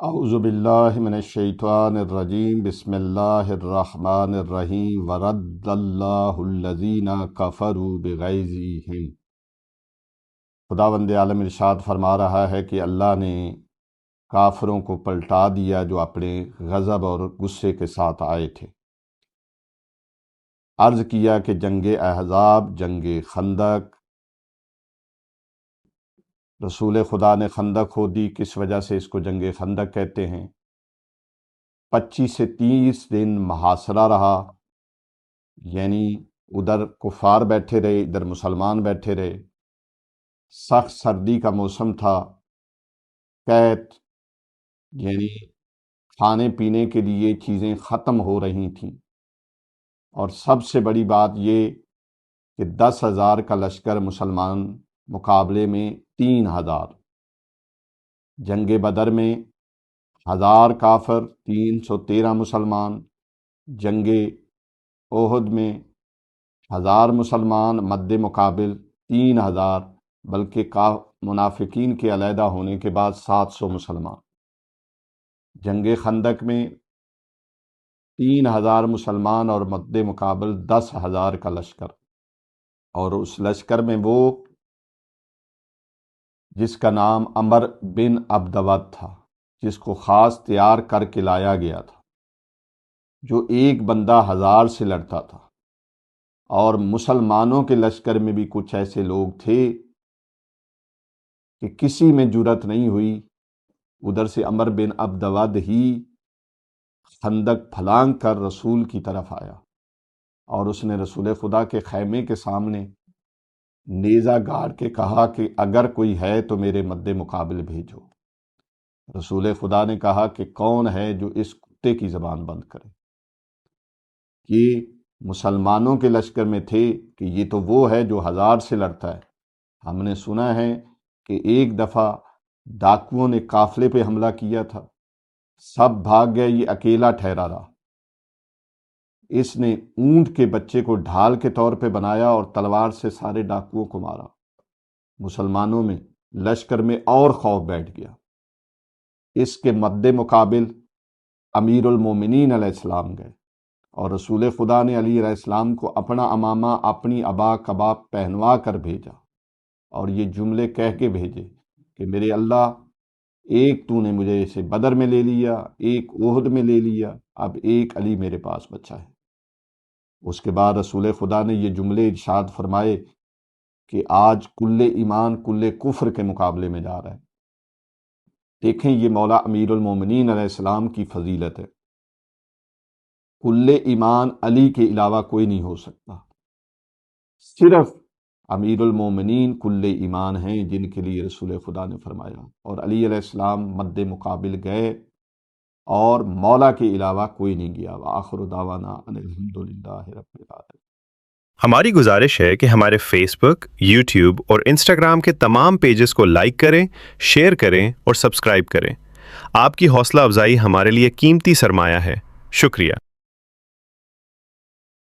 اعوذ باللہ من الشیطان الرجیم بسم اللہ الرحمن الرحیم ورد اللہ الذین کفروا بغیظہم۔ خداوند عالم ارشاد فرما رہا ہے کہ اللہ نے کافروں کو پلٹا دیا جو اپنے غضب اور غصے کے ساتھ آئے تھے۔ عرض کیا کہ جنگ احزاب، جنگ خندق، رسول خدا نے خندق کھودی۔ کس وجہ سے اس کو جنگ خندق کہتے ہیں؟ 25 سے 30 دن محاصرہ رہا، یعنی ادھر کفار بیٹھے رہے، ادھر مسلمان بیٹھے رہے۔ سخت سردی کا موسم تھا، قحط یعنی کھانے پینے کے لیے چیزیں ختم ہو رہی تھیں، اور سب سے بڑی بات یہ کہ 10,000 کا لشکر مسلمان مقابلے میں 3,000۔ جنگ بدر میں 1000 کافر، 313 مسلمان۔ جنگ احد میں 1000 مسلمان مد مقابل 3000، بلکہ منافقین کے علیحدہ ہونے کے بعد 700 مسلمان۔ جنگ خندق میں 3000 مسلمان اور مد مقابل 10,000 کا لشکر، اور اس لشکر میں وہ جس کا نام عمر بن عبدود تھا، جس کو خاص تیار کر کے لایا گیا تھا، جو ایک بندہ 1000 سے لڑتا تھا۔ اور مسلمانوں کے لشکر میں بھی کچھ ایسے لوگ تھے کہ کسی میں جرأت نہیں ہوئی۔ ادھر سے عمر بن عبدود ہی خندق پھلانگ کر رسول کی طرف آیا، اور اس نے رسول خدا کے خیمے کے سامنے نیزہ گاڑ کے کہا کہ اگر کوئی ہے تو میرے مد مقابل بھیجو۔ رسول خدا نے کہا کہ کون ہے جو اس کتے کی زبان بند کرے؟ یہ مسلمانوں کے لشکر میں تھے کہ یہ تو وہ ہے جو 1000 سے لڑتا ہے۔ ہم نے سنا ہے کہ ایک دفعہ ڈاکوؤں نے قافلے پہ حملہ کیا تھا، سب بھاگ گئے، یہ اکیلا ٹھہرا رہا۔ اس نے اونٹ کے بچے کو ڈھال کے طور پہ بنایا اور تلوار سے سارے ڈاکوؤں کو مارا۔ مسلمانوں میں لشکر میں اور خوف بیٹھ گیا۔ اس کے مد مقابل امیر المومنین علیہ السلام گئے، اور رسول خدا نے علی علیہ السلام کو اپنا امامہ، اپنی ابا کباب پہنوا کر بھیجا، اور یہ جملے کہہ کے بھیجے کہ میرے اللہ، ایک تو نے مجھے اسے بدر میں لے لیا، ایک احد میں لے لیا، اب ایک علی میرے پاس بچا ہے۔ اس کے بعد رسول خدا نے یہ جملے ارشاد فرمائے کہ آج کل ایمان کل کفر کے مقابلے میں جا رہا ہے۔ دیکھیں یہ مولا امیر المومنین علیہ السلام کی فضیلت ہے۔ کل ایمان علی کے علاوہ کوئی نہیں ہو سکتا، صرف امیر المومنین کل ایمان ہیں جن کے لیے رسول خدا نے فرمایا، اور علی علیہ السلام مد مقابل گئے اور مولا کے علاوہ کوئی نہیں گیا۔ وآخر دعوانا ان الحمدللہ رب العالمین۔ ہماری گزارش ہے کہ ہمارے فیس بک، یوٹیوب اور انسٹاگرام کے تمام پیجز کو لائک کریں، شیئر کریں اور سبسکرائب کریں۔ آپ کی حوصلہ افزائی ہمارے لیے قیمتی سرمایہ ہے۔ شکریہ۔